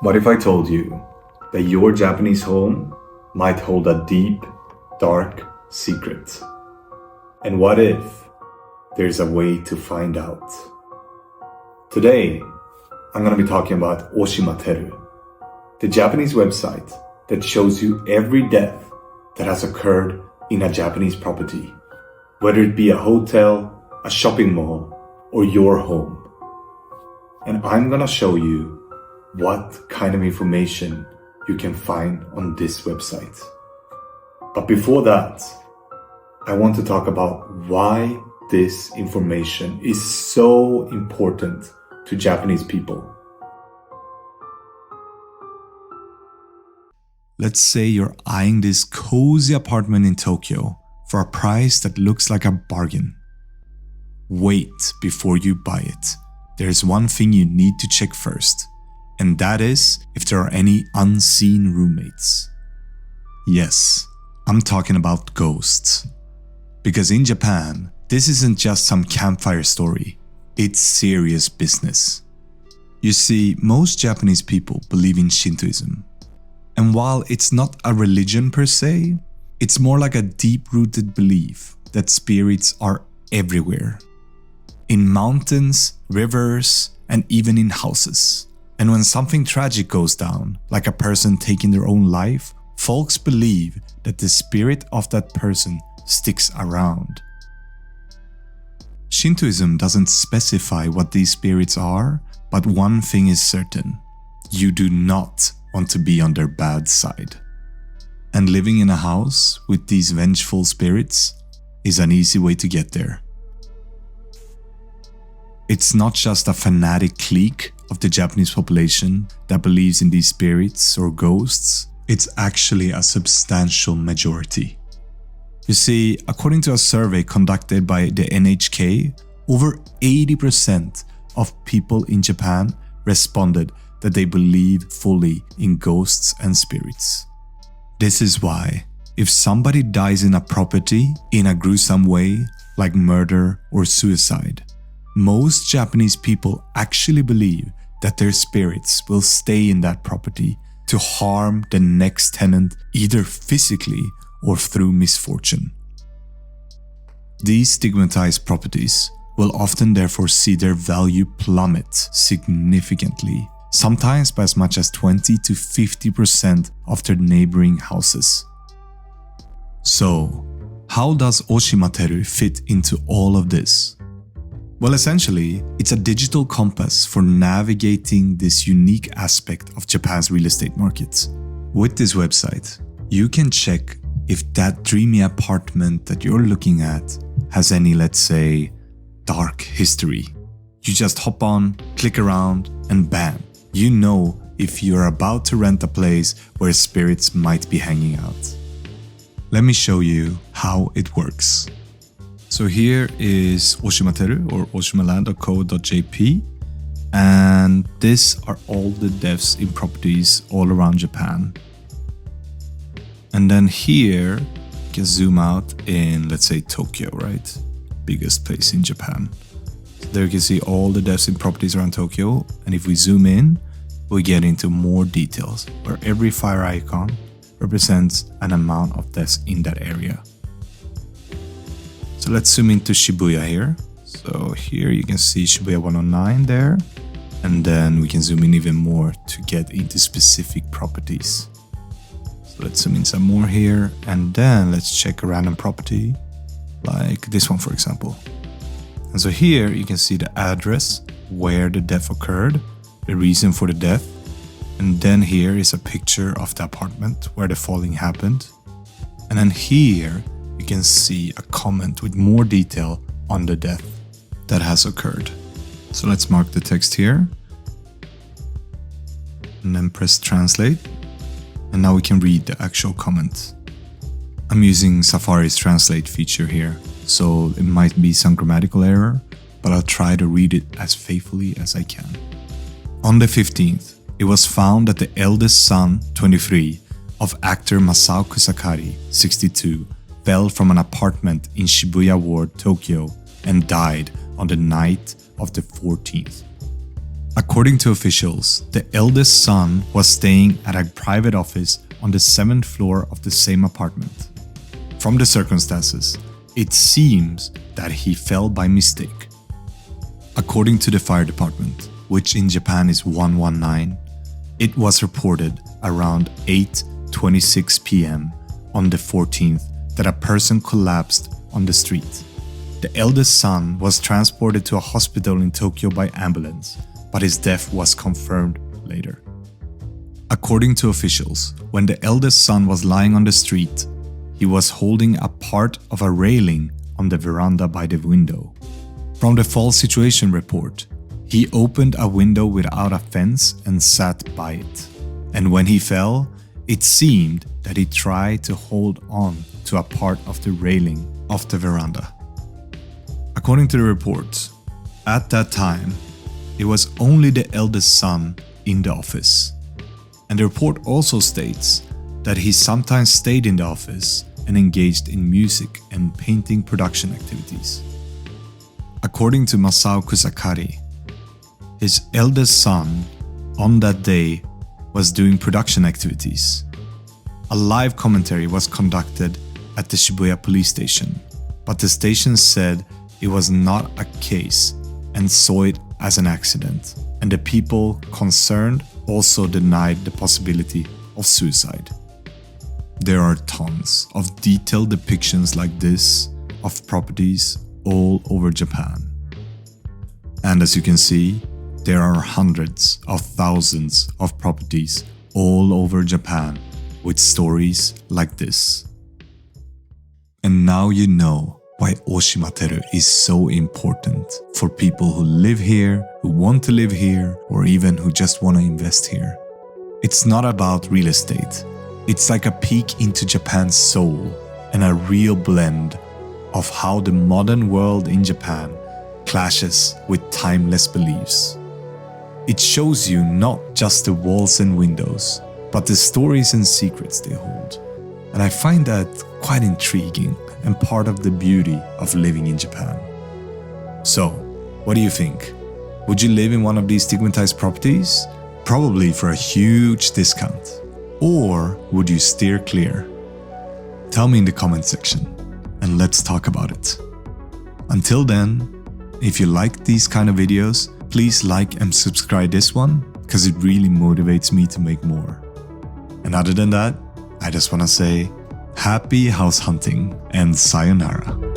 What if I told you that your Japanese home might hold a deep, dark secret? And what if there's a way to find out? Today, I'm going to be talking about Oshimateru, the Japanese website that shows you every death that has occurred in a Japanese property, whether it be a hotel, a shopping mall, or your home. And I'm going to show you what kind of information you can find on this website. But before that, I want to talk about why this information is so important to Japanese people. Let's say you're eyeing this cozy apartment in Tokyo for a price that looks like a bargain. Wait before you buy it. There's one thing you need to check first, and that is if there are any unseen roommates. Yes, I'm talking about ghosts. Because in Japan, this isn't just some campfire story, it's serious business. You see, most Japanese people believe in Shintoism. And while it's not a religion per se, it's more like a deep-rooted belief that spirits are everywhere. In mountains, rivers, and even in houses. And when something tragic goes down, like a person taking their own life, folks believe that the spirit of that person sticks around. Shintoism doesn't specify what these spirits are, but one thing is certain: you do not want to be on their bad side. And living in a house with these vengeful spirits is an easy way to get there. It's not just a fanatic clique of the Japanese population that believes in these spirits or ghosts, it's actually a substantial majority. You see, according to a survey conducted by the NHK, over 80% of people in Japan responded that they believe fully in ghosts and spirits. This is why, if somebody dies in a property in a gruesome way, like murder or suicide, most Japanese people actually believe that their spirits will stay in that property to harm the next tenant either physically or through misfortune. These stigmatized properties will often therefore see their value plummet significantly, sometimes by as much as 20 to 50% of their neighboring houses. So, how does Oshimateru fit into all of this? Well, essentially, it's a digital compass for navigating this unique aspect of Japan's real estate market. With this website, you can check if that dreamy apartment that you're looking at has any, let's say, dark history. You just hop on, click around, and bam, you know if you're about to rent a place where spirits might be hanging out. Let me show you how it works. So here is Oshimateru or oshimaland.co.jp, and these are all the deaths in properties all around Japan. And then here you can zoom out in, let's say, Tokyo, right? Biggest place in Japan. So there you can see all the deaths in properties around Tokyo, and if we zoom in, we get into more details where every fire icon represents an amount of deaths in that area. So let's zoom into Shibuya here. So here you can see Shibuya 109 there, and then we can zoom in even more to get into specific properties. So let's zoom in some more here, and then let's check a random property like this one, for example. And so here you can see the address where the death occurred, the reason for the death, and then here is a picture of the apartment where the falling happened. And then here you can see a comment with more detail on the death that has occurred. So let's mark the text here and then press translate. And now we can read the actual comment. I'm using Safari's translate feature here, so it might be some grammatical error, but I'll try to read it as faithfully as I can. On the 15th, it was found that the eldest son, 23, of actor Masao Kusakari, 62, fell from an apartment in Shibuya Ward, Tokyo, and died on the night of the 14th. According to officials, the eldest son was staying at a private office on the 7th floor of the same apartment. From the circumstances, it seems that he fell by mistake. According to the fire department, which in Japan is 119, it was reported around 8:26 p.m. on the 14th that a person collapsed on the street. The eldest son was transported to a hospital in Tokyo by ambulance, but his death was confirmed later. According to officials, when the eldest son was lying on the street, he was holding a part of a railing on the veranda by the window. From the fall situation report, he opened a window without a fence and sat by it. And when he fell, it seemed that he tried to hold on to a part of the railing of the veranda. According to the report, at that time, it was only the eldest son in the office. And the report also states that he sometimes stayed in the office and engaged in music and painting production activities. According to Masao Kusakari, his eldest son on that day was doing production activities. A live commentary was conducted at the Shibuya police station, but the station said it was not a case and saw it as an accident, and the people concerned also denied the possibility of suicide. There are tons of detailed depictions like this of properties all over Japan. And as you can see, there are hundreds of thousands of properties all over Japan with stories like this. And now you know why Oshimateru is so important for people who live here, who want to live here, or even who just want to invest here. It's not about real estate. It's like a peek into Japan's soul and a real blend of how the modern world in Japan clashes with timeless beliefs. It shows you not just the walls and windows, but the stories and secrets they hold. And I find that quite intriguing and part of the beauty of living in Japan. So, what do you think? Would you live in one of these stigmatized properties? Probably for a huge discount. Or would you steer clear? Tell me in the comment section and let's talk about it. Until then, if you like these kind of videos, please like and subscribe this one because it really motivates me to make more. And other than that, I just want to say happy house hunting and sayonara.